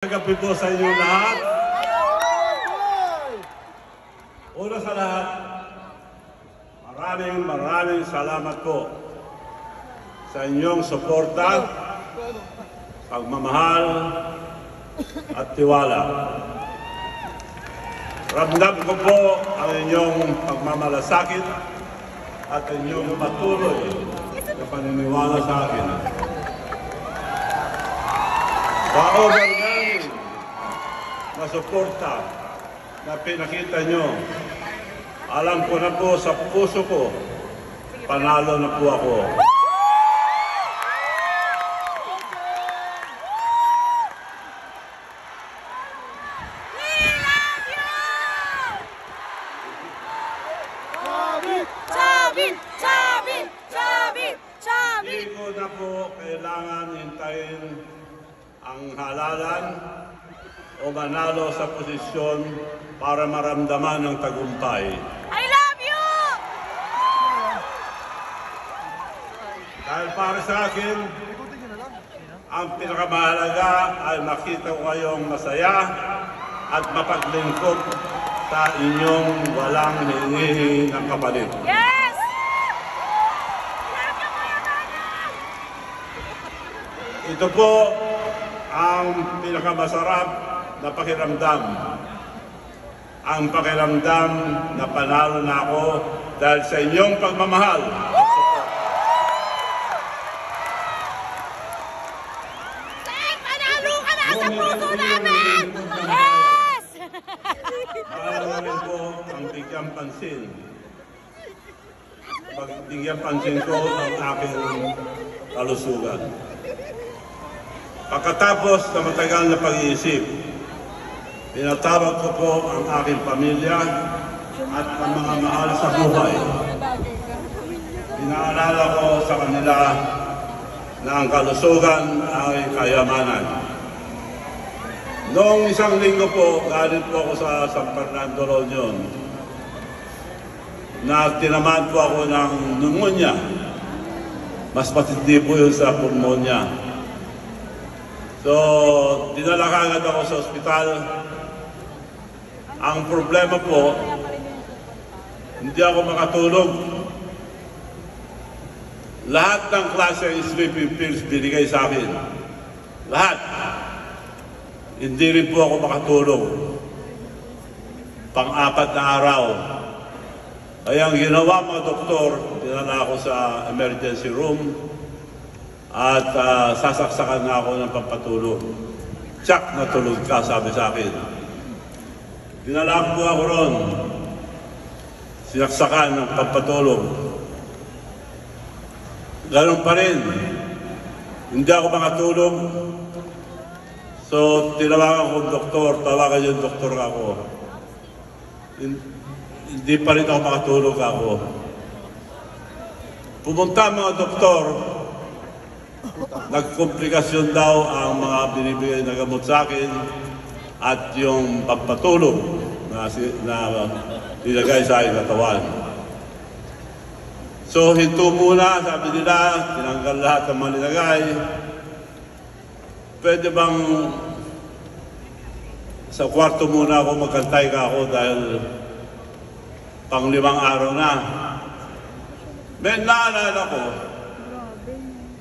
Gabi po sa inyo lahat. Una sa lahat, maraming salamat po sa inyong suporta, pagmamahal at tiwala. Ramdam ko po ang inyong pagmamalasakit at inyong patuloy na paniniwala sa akin. Sa overwhelming na suporta na pinakita nyo, alam ko na po sa puso ko, panalo na po ako. Hindi ko na po kailangan hintayin ang halalan o manalo sa posisyon para maramdaman ng tagumpay. I love you! Dahil para sa akin, ang pinakamahalaga ay makita ko kayong masaya at mapaglingkod sa inyong walang hinihingi ng kapalit. Yes! Ito po ang pinakamasarap na pakiramdam. Ang pakiramdam na panalo na ako dahil sa inyong pagmamahal. Panalo ka na sa puso namin! Yes! Mahal na rin po ang bigyan pansin. Bigyan pansin ko ang aking kalusugan. Pagkatapos na matagal na pag-iisip, tinatawag ko po ang aking pamilya at ang mga mahal sa buhay. Pinaalala ko sa kanila na ang kalusugan ay kayamanan. Noong isang linggo po, galing po ako sa San Fernando, La Union, na tinamaan po ako ng pneumonia. Mas matindi po yun sa pneumonia. So, dinala kagad ako sa ospital. Ang problema po, hindi ako makatulog. Lahat ng klase ng sleeping pills binigay sa akin. Lahat. Hindi rin po ako makatulog. Pang-apat na araw. Kaya ang ginawa mga doktor, dinala ako sa emergency room. At sasaksakan na ako ng pampatulog. Tsak, natulog ka, sabi sa akin. Dinala po ako ron. Sinaksakan ng pampatulog. Ganun pa rin. Hindi ako makatulog. So, tinawagan ko yung doktor. Tawagan yung doktor ako. Hindi pa rin ako makatulog ako. Pumunta mga doktor. Nagkomplikasyon daw ang mga binibigay na gamot sa akin at yung pampatulog na nilagay sa aking katawan. So, hinto muna, sabi nila, tinanggal lahat ng mga nilagay. Pwede bang sa kwarto muna ako magkantay ka ako dahil pang 5 araw na. May naalala ko,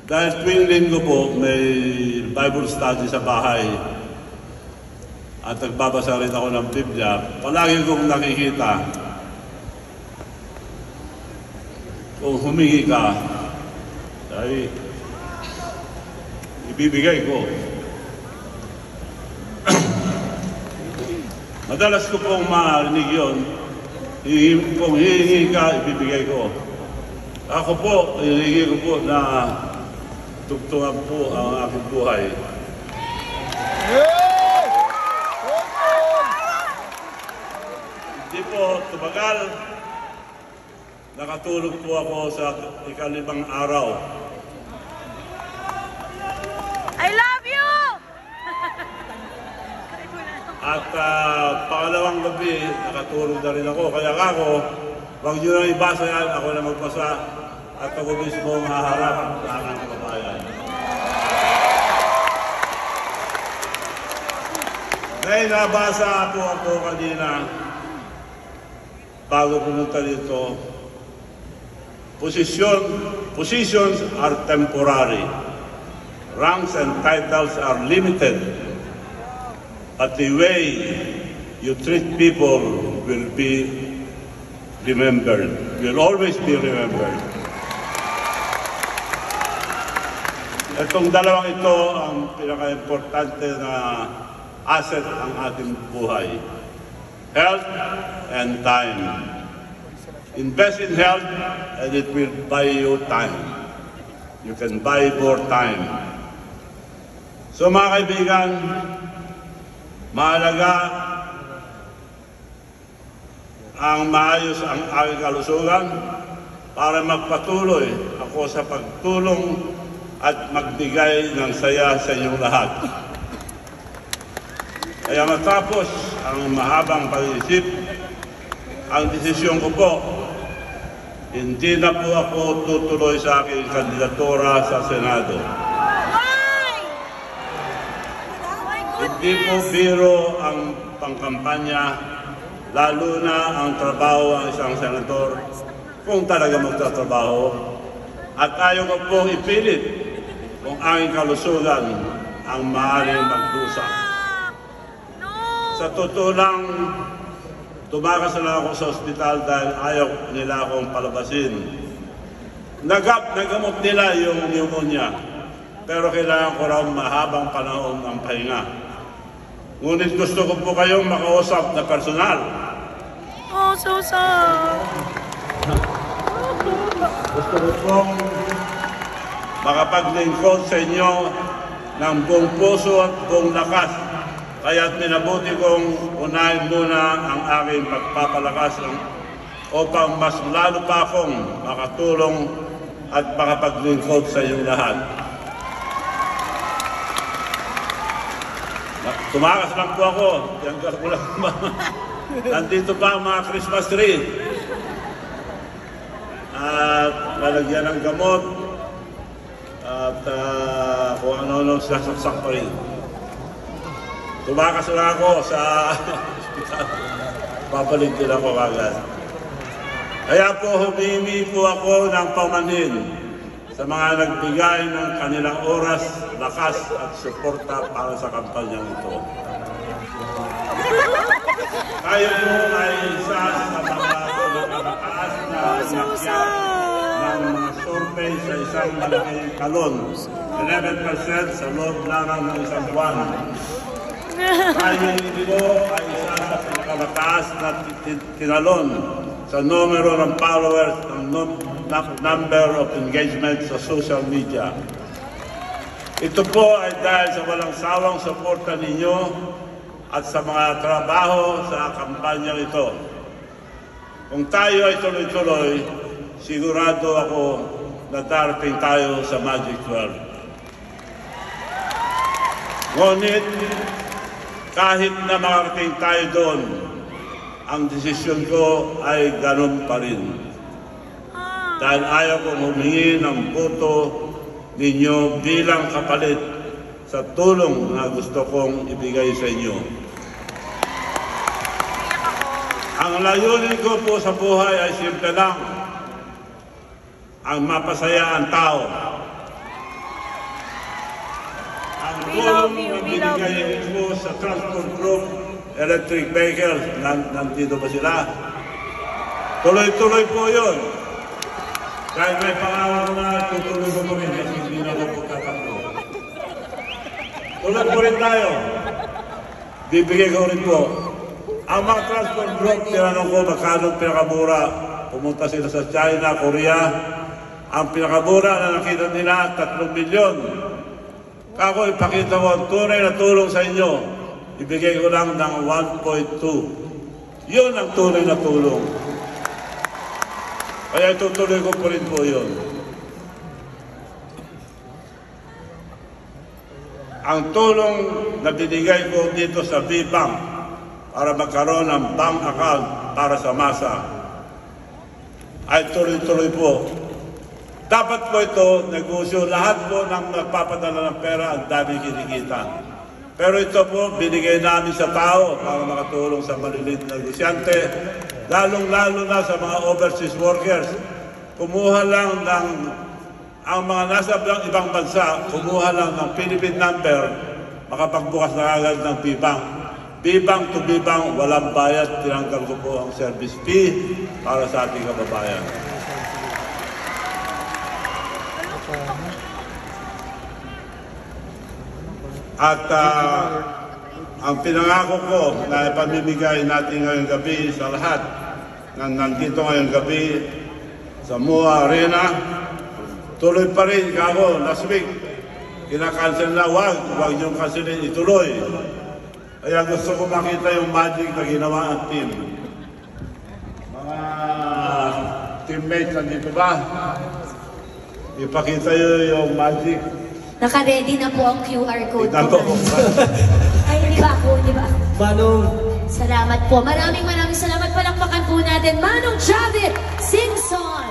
dahil tuwing linggo po, may Bible study sa bahay at nagbabasa rin ako ng Biblia, palagi kong nakikita kung humingi ka, ay ibibigay ko. Madalas ko pong marinig yun, kung hihingi ka, ibibigay ko. Ako po, hihingi ko po na tugtungan po ang aking buhay. Hindi po tumagal. Nakatulog po ako sa ika-5 araw. I love you! At pangalawang gabi, nakatulog na rin ako. Kaya ako, huwag nyo na ibasa yan, ako na magbasa. At ako mismo haharap sa aking kababayan. May nabasa po ako kanina bago pumunta dito. Positions are temporary. Ranks and titles are limited. But the way you treat people will be remembered. Will always be remembered. Itong dalawang ito ang pinaka-importante na asset ng ating buhay. Health and time. Invest in health and it will buy you time. You can buy more time. So mga kaibigan, mahalaga ang maayos ang aking kalusugan para magpatuloy ako sa pagtulong at magbigay ng saya sa inyong lahat. Kaya matapos ang mahabang pag-iisip, ang desisyon ko po, hindi na po ako tutuloy sa aking kandidatura sa Senado. Hindi po biro ang pangkampanya, lalo na ang trabaho ng isang senador kung talaga magtatrabaho. At ayaw ko po ipilit kung aking kalusugan ang maaaring magdusa. Sa totoo lang, tumakas na ako sa ospital dahil ayaw nila akong palabasin. Nagamot nila yung pneumonia, pero kailangan ko raw mahabang panahon ng pahinga. Ngunit gusto ko po kayong makausap na personal. Oh, so sad. Gusto ko pong makapaglingkod sa inyo ng buong puso at buong lakas. Kaya't minabuti kong unahin muna ang aking pagpapalakas upang mas lalo pa akong makatulong at makapaglingkod sa inyong lahat. Tumakas lang po ako. Nandito pa ang mga Christmas tree. At lalagyan ng gamot. At kung ano-ano sasaksak pa rin. Tumakas na ako sa hospital. Papalit din ako agad. Kaya po humingi po ako ng paumanhin sa mga nagbigay ng kanilang oras, lakas at suporta para sa kampanyang ito. Tayo po ay isa sa mga pinakamataas na nakyat ng mga survey sa isang malaking kalon. 11% sa loob lamang ng isang buwan. Tayo ito ay isa sa pinakamataas na tinalon sa numero ng followers ng number of engagement sa social media. Ito po ay dahil sa walang sawang suporta ninyo at sa mga trabaho sa kampanya ito. Kung tayo ay tuloy-tuloy, sigurado ako na darating tayo sa Magic 12. Ngunit, kahit na makarating tayo doon, ang desisyon ko ay ganun pa rin. Dahil ayaw kong humingi ng boto ninyo bilang kapalit sa tulong na gusto kong ibigay sa inyo. Ang layunin ko po sa buhay ay simple lang. Ang mapasaya ang tao. Ang tulong na binigay ko sa transport group, electric vehicles, nandito ba sila? Tuloy-tuloy po yun. Kahit may pangalan na tutuloy ko po rin, kasi hindi na ako pagkatakbo. Tulad po rin tayo. Bibigay ko rin po. Ang mga transport group, tinanong ko magkano pinakamura. Pumunta sila sa China, Korea. Ang pinakamura na nakita nila, 3 milyon. Kako, ipakita ko ang tunay na tulong sa inyo. Ibigay ko lang ng 1.2. Yun ang tunay na tulong. Kaya itutuloy ko po rin po yun. Ang tulong na binigay ko dito sa V-Bank para magkaroon ng bank account para sa masa ay tuloy-tuloy po. Dapat po ito, negosyo, lahat po ng nagpapadala ng pera ang dami kinikita. Pero ito po, binigay namin sa tao para makatulong sa maliliit na negosyante, lalong-lalo na sa mga overseas workers. Kumuha lang ng, ang mga nasa ibang bansa, kumuha lang ng Philippine number, makapagbukas na agad ng B-Bank. B-Bank to B-Bank, walang bayad, tinanggal ko po ang service fee para sa ating kababayan. At ang pinangako ko na ipamimigay natin ngayong gabi sa lahat na nandito ngayong gabi sa MOA Arena, tuloy pa rin kako last week. Kinakancel na, wag yung kansilin, ituloy. Kaya gusto ko makita yung magic na ginawa ang team. Mga teammates nandito ba? Ipakita yung magic. Naka-ready na po ang QR code Ito ko. Ay, di ba ako, di ba? Manong, Salamat po. Maraming salamat. Palakpakan po natin. Manong Javid Singson.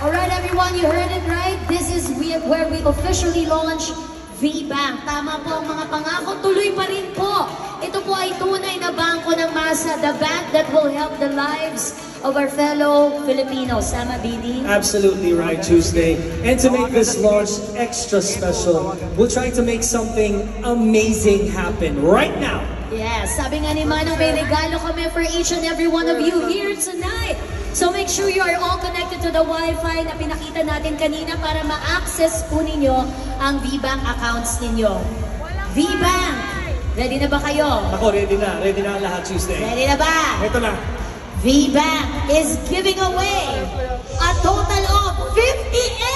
Alright everyone, you heard it right. This is where we officially launch V-Bank. Tama po ang mga pangako. Tuloy pa rin po. Ito po ay tunay na bangko ng masa. The bank that will help the lives of our fellow Filipinos. Tama, Bini? absolutely right, Tuesday. And to make this launch extra special, we'll try to make something amazing happen right now. Yes, sabi nga ni Manong, may regalo kami for each and every one of you here tonight. So make sure you are all connected to the Wi-Fi na pinakita natin kanina para ma-access po ninyo ang V-Bank accounts ninyo. V-Bank, ready na ba kayo? Ako, ready na ang lahat, Tuesday. Ready na ba? Ito na. V-Bank is giving away a total of 58